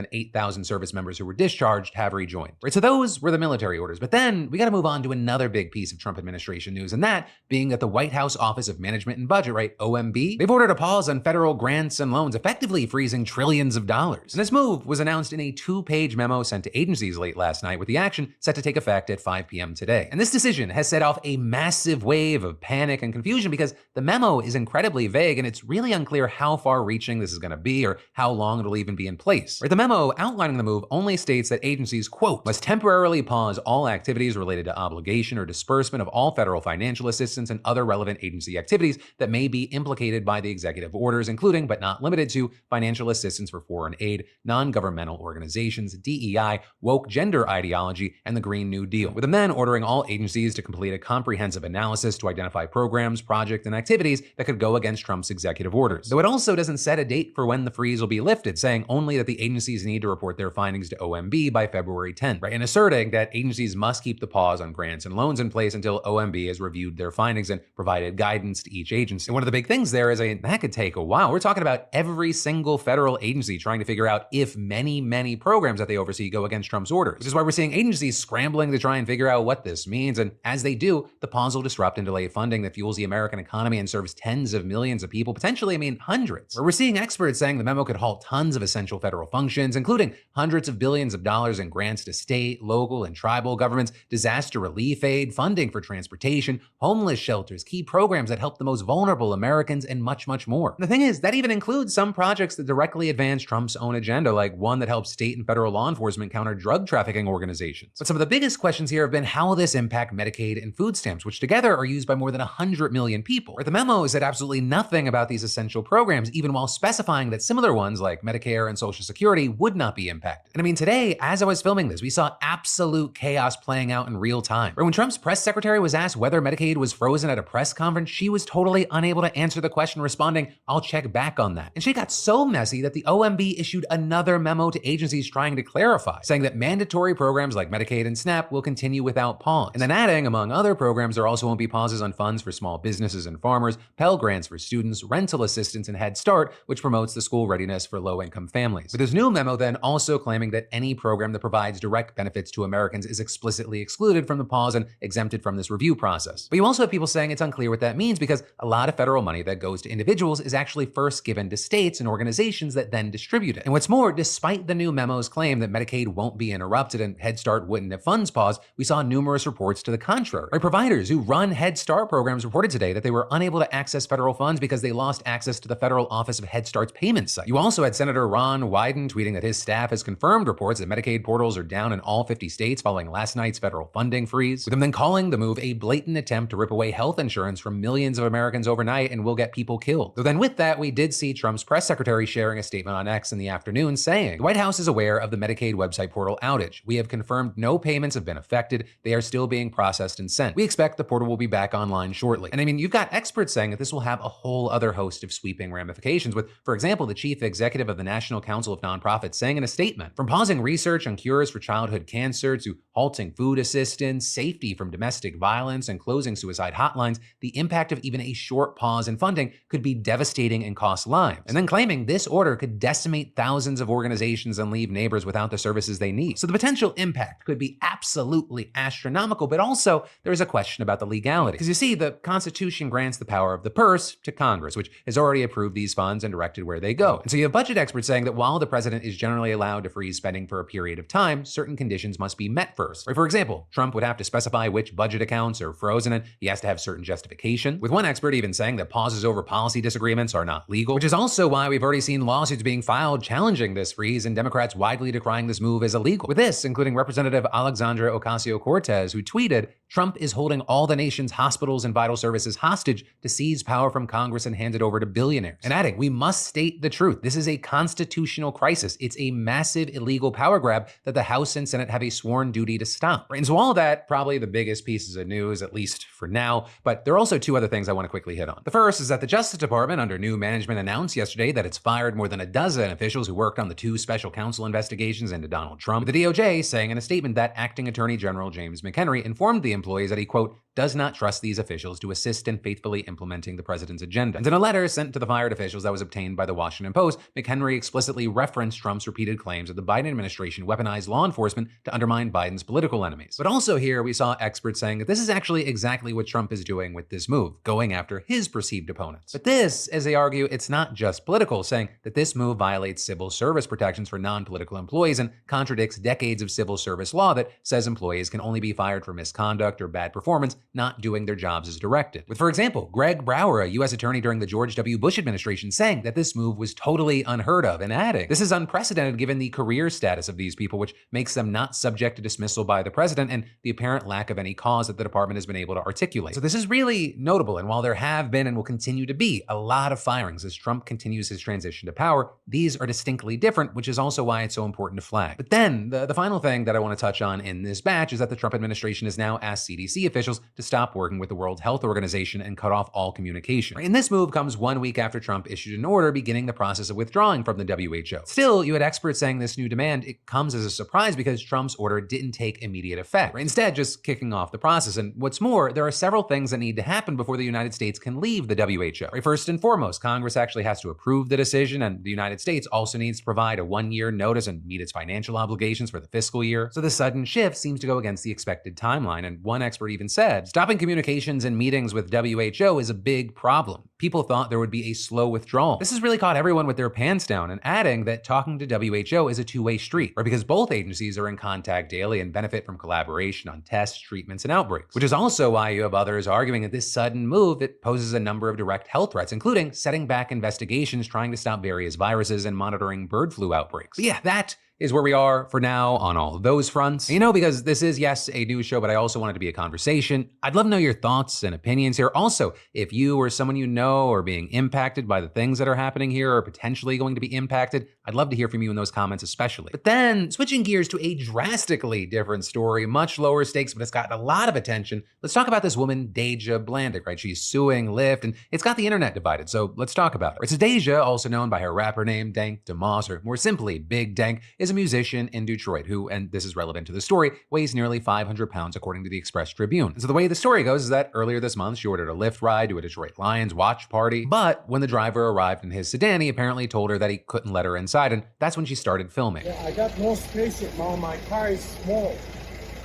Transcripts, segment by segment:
and 8,000 service members who were discharged have rejoined. Right, so those were the military orders. But then we got to move on to another big piece of Trump administration news, and that being that the White House Office of Management and Budget, right, OMB, they've ordered a pause on federal grants and loans, effectively freezing trillions of dollars. And this move was announced in a 2-page memo sent to agencies late last night, with the action set to take effect at 5 p.m. today. And this decision has set off a massive wave of panic and confusion because the memo is incredibly vague and it's really unclear how far-reaching this is going to be or how long it'll even be in place. Right, the memo outlining the move only states that agencies, quote, must temporarily pause all activities related to obligation or disbursement of all federal financial assistance and other relevant agency activities that may be implicated by the executive orders, including but not limited to financial assistance for foreign aid, non-governmental organizations, DEI, woke gender ideology, and the Green New Deal, with them then ordering all agencies to complete a comprehensive analysis to identify programs, projects, and activities that could go against Trump's executive orders. Though it also doesn't set a date for when the freeze will be lifted, saying only that the agencies need to report their findings to OMB by February 10th, right? And asserting that agencies must keep the pause on grants and loans in place until OMB has reviewed their findings and provided guidance to each agency. And one of the big things there is that could take a while. We're talking about every single federal agency trying to figure out if many programs that they oversee go against Trump's orders, which is why we're seeing agencies scrambling to try and figure out what this means. And as they do, the pause will disrupt and delay funding that fuels the American economy and serves tens of millions of people, potentially, hundreds. We're seeing experts saying the memo could halt tons of essential federal functions, including hundreds of billions of dollars in grants to state, local, and tribal governments, disaster relief aid, funding for transportation, homeless shelters, key programs that help the most vulnerable Americans, and much more. And the thing is, that even includes some projects that directly advance Trump's own agenda, like one that helps state and federal law enforcement counter drug trafficking organizations. But some of the biggest questions here have been how will this impact Medicaid and food stamps, which together are used by more than 100 million people. Right, the memo said absolutely nothing about these essential programs, even while specifying that similar ones like Medicare and Social Security would not be impacted. And today, as I was filming this, we saw absolute chaos playing out in real time. Right, when Trump's press secretary was asked whether Medicaid was frozen at a press conference, she was totally unable to answer the question, responding, "I'll check back on that." And she got so messy that the OMB issued another memo to agencies trying to clarify, saying that mandatory programs like Medicaid and SNAP will continue without pause. And then adding, among other programs, there also won't be pauses on funds for small businesses and farmers, Pell Grants for students, rental assistance, and Head Start, which promotes the school readiness for low-income families. With this new memo then also claiming that any program that provides direct benefits to Americans is explicitly excluded from the pause and exempted from this review process. But you also have people saying it's unclear what that means because a lot of federal money that goes to individuals is actually first given to states and organizations that then distribute it. And what's more, despite the new memo's claim that Medicaid won't be interrupted and Head Start wouldn't have funds paused, we saw numerous reports to the contrary. Right, providers who run Head Start programs reported today that they were unable to access federal funds because they lost access to the Federal Office of Head Start's payment site. You also had Senator Ron Wyden tweeting that his staff has confirmed reports that Medicaid portals are down in all 50 states following last night's federal funding freeze, with him then calling the move a blatant attempt to rip away health insurance from millions of Americans overnight and will get people killed. Though then with that, we did see Trump's press secretary sharing a statement on X in the afternoon saying, "The White House is aware of the Medicaid website portal outage. We have confirmed no payments have been affected. They are still being processed and sent. We expect the portal will be back online shortly." And you've got experts saying that this will have a whole other host of sweeping ramifications, with, for example, the chief executive of the National Council of Nonprofits saying in a statement, from pausing research on cures for childhood cancer to halting food assistance, safety from domestic violence, and closing suicide hotlines, the impact of even a short pause in funding could be devastating and cost lives. And then claiming this order could decimate thousands of organizations and leave neighbors without the services they need. So the potential impact could be absolutely astronomical, but also there's a question about the legality. Because you see, the Constitution grants the power of the purse to Congress, which has already approved these funds and directed where they go. And so you have budget experts saying that while the president is generally allowed to freeze spending for a period of time, certain conditions must be met first. Right, for example, Trump would have to specify which budget accounts are frozen and he has to have certain justification, with one expert even saying that pauses over policy disagreements are not legal, which is also why we've already seen lawsuits being filed challenging this freeze and Democrats widely decrying this move as illegal. With this, including Representative Alexandra Ocasio-Cortez, who tweeted, "Trump is holding all the nation's hospitals and vital services hostage to seize power from Congress and hand it over to billionaires." And adding, "We must state the truth. This is a constitutional crisis. It's a massive illegal power grab that the House and Senate have a sworn duty to stop." And so all of that, probably the biggest pieces of news, at least for now, but there are also two other things I want to quickly hit on. The first is that the Justice Department, under new management, announced yesterday that it's fired more than a dozen officials who worked on the two special counsel investigations into Donald Trump, with the DOJ saying in a statement that Acting Attorney General James McHenry informed the employees that he, quote, does not trust these officials to assist in faithfully implementing the president's agenda. And in a letter sent to the fired officials that was obtained by the Washington Post, McHenry explicitly referenced Trump's repeated claims that the Biden administration weaponized law enforcement to undermine Biden's political enemies. But also here, we saw experts saying that this is actually exactly what Trump is doing with this move, going after his perceived opponents. But this, as they argue, it's not just political, saying that this move violates civil service protections for non-political employees and contradicts decades of civil service law that says employees can only be fired for misconduct or bad performance, not doing their jobs as directed. With, for example, Greg Brower, a U.S. attorney during the George W. Bush administration, saying that this move was totally unheard of and adding, "This is unprecedented given the career status of these people, which makes them not subject to dismissal by the president and the apparent lack of any cause that the department has been able to articulate." So this is really notable, and while there have been and will continue to be a lot of firings as Trump continues his transition to power, these are distinctly different, which is also why it's so important to flag. But then, the final thing that I want to touch on in this batch is that the Trump administration has now asked CDC officials to stop working with the World Health Organization and cut off all communication. And this move comes 1 week after Trump issued an order beginning the process of withdrawing from the WHO. Still, you had experts saying this new demand, it comes as a surprise because Trump's order didn't take immediate effect, instead just kicking off the process. And what's more, there are several things that need to happen before the United States can leave the WHO. First and foremost, Congress actually has to approve the decision, and the United States also needs to provide a 1-year notice and meet its financial obligations for the fiscal year. So the sudden shift seems to go against the expected timeline, and one expert even said, stopping communications and meetings with WHO is a big problem. People thought there would be a slow withdrawal. This has really caught everyone with their pants down, and adding that talking to WHO is a two-way street, because both agencies are in contact daily and benefit from collaboration on tests, treatments, and outbreaks. Which is also why you have others arguing that this sudden move, it poses a number of direct health threats, including setting back investigations trying to stop various viruses and monitoring bird flu outbreaks. But yeah, that is where we are for now on all of those fronts. You know, because this is, yes, a news show, but I also want it to be a conversation. I'd love to know your thoughts and opinions here. Also, if you or someone you know are being impacted by the things that are happening here or potentially going to be impacted, I'd love to hear from you in those comments especially. But then, switching gears to a drastically different story, much lower stakes, but it's gotten a lot of attention. Let's talk about this woman, Deja Blandick, right? She's suing Lyft, and it's got the internet divided, so let's talk about her. So Deja, also known by her rapper name, Dank DeMoss, or more simply, Big Dank, is a musician in Detroit who, and this is relevant to the story, weighs nearly 500 pounds according to the Express Tribune. So the way the story goes is that earlier this month, she ordered a Lyft ride to a Detroit Lions watch party, but when the driver arrived in his sedan, he apparently told her that he couldn't let her inside, and that's when she started filming. Yeah, I got no space at home. My car is small.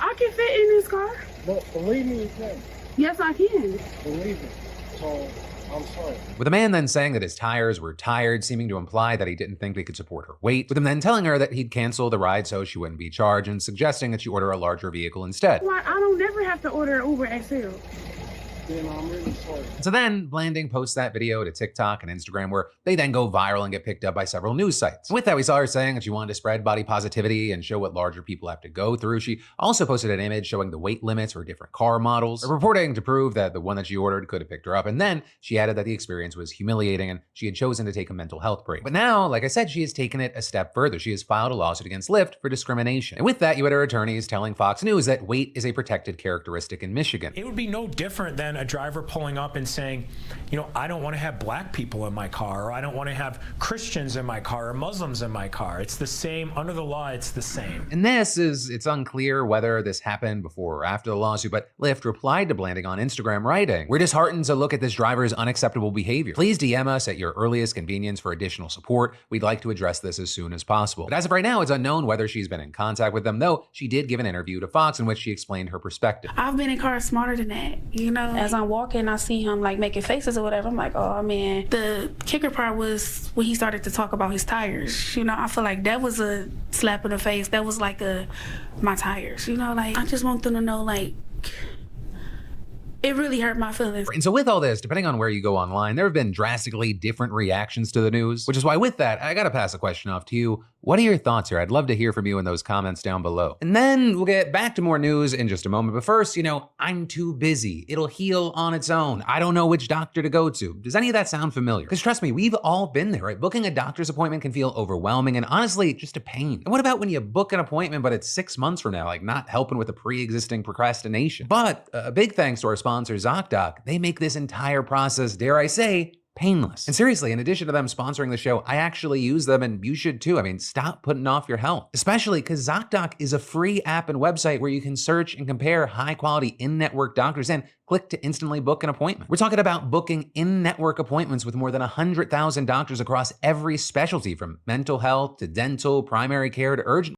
I can fit in this car. But believe me, you can. Yes, I can. Believe me. So, I'm sorry. With the man then saying that his tires were tired, seeming to imply that he didn't think they could support her weight, with him then telling her that he'd cancel the ride so she wouldn't be charged and suggesting that she order a larger vehicle instead. Why, I don't never have to order an Uber XL. Then I'm really sorry. So then Blanding posts that video to TikTok and Instagram where they then go viral and get picked up by several news sites. With that, we saw her saying that she wanted to spread body positivity and show what larger people have to go through. She also posted an image showing the weight limits for different car models, reporting to prove that the one that she ordered could have picked her up. And then she added that the experience was humiliating and she had chosen to take a mental health break. But now, like I said, she has taken it a step further. She has filed a lawsuit against Lyft for discrimination. And with that, you had her attorneys telling Fox News that weight is a protected characteristic in Michigan. It would be no different than a driver pulling up and saying, you know, I don't want to have black people in my car, or I don't want to have Christians in my car, or Muslims in my car. It's the same. Under the law, it's the same. And it's unclear whether this happened before or after the lawsuit, but Lyft replied to Blanding on Instagram writing, "We're disheartened to look at this driver's unacceptable behavior. Please DM us at your earliest convenience for additional support. We'd like to address this as soon as possible." But as of right now, it's unknown whether she's been in contact with them, though she did give an interview to Fox in which she explained her perspective. I've been in cars smarter than that, you know? As I'm walking, I see him like making faces or whatever. I'm like, oh man. The kicker part was when he started to talk about his tires. You know, I feel like that was a slap in the face. That was like my tires, you know? Like, I just want them to know, like, it really hurt my feelings. And so with all this, depending on where you go online, there have been drastically different reactions to the news, which is why with that, I gotta pass a question off to you. What are your thoughts here? I'd love to hear from you in those comments down below. And then we'll get back to more news in just a moment. But first, I'm too busy. It'll heal on its own. I don't know which doctor to go to. Does any of that sound familiar? Because trust me, we've all been there, right? Booking a doctor's appointment can feel overwhelming and honestly, just a pain. And what about when you book an appointment, but it's 6 months from now, like not helping with the pre-existing procrastination? But a big thanks to our sponsor, ZocDoc. They make this entire process, dare I say, painless. And seriously, in addition to them sponsoring the show, I actually use them and you should too. I mean, stop putting off your health. Especially because ZocDoc is a free app and website where you can search and compare high quality in-network doctors and click to instantly book an appointment. We're talking about booking in-network appointments with more than 100,000 doctors across every specialty from mental health to dental, primary care to urgent